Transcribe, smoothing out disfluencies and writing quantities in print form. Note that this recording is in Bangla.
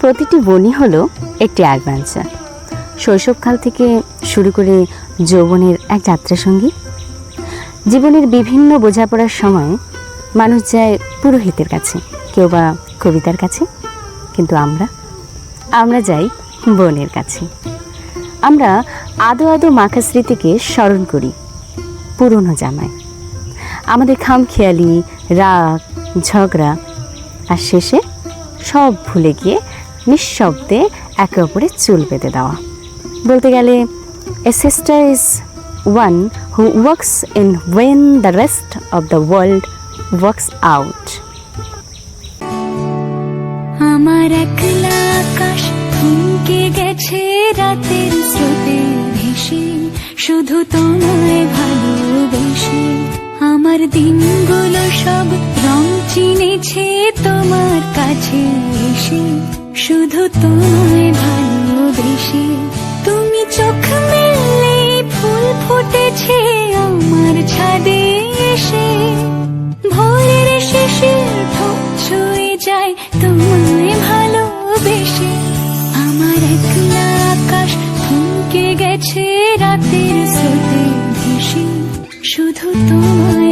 প্রতিটি বনই হলো একটি অ্যাডভেঞ্চার। শৈশবকাল থেকে শুরু করে যৌবনের এক যাত্রাসঙ্গী। জীবনের বিভিন্ন বোঝাপড়ার সময় মানুষ যায় পুরোহিতের কাছে, কেউ বা কবিতার কাছে, কিন্তু আমরা যাই বনের কাছে। আমরা আদো আদো মাখা স্মৃতিকে স্মরণ করি পুরনো জামায়, আমাদের খামখেয়ালি, রাগ, ঝগড়া, আর শেষে সব ভুলে গিয়ে নিঃশব্দে একে অপরের চুল বেঁধে দেওয়া। বলতে গেলে a sister is one who works in when the rest of the world works out. আমার একলা আকাশ থমকে গেছে রাতের স্রোতে ভেসে, শুধু তোমায় ভালোবেসে। আমার দিনগুলো সব রং চিনেছে তোমার কাছে এসে, শুধু তোমায় ভালোবেসে। তুমি চোখ মেললে ফুল ফুটেছে আমার ছাদে এসে, ভোরের শেষের ঠোঁট ছুঁয়ে যায় তোমায় ভালোবেসে। আমার একলা আকাশ থমকে গেছে রাতের স্রোতে ভেসে, শুধু তোমায়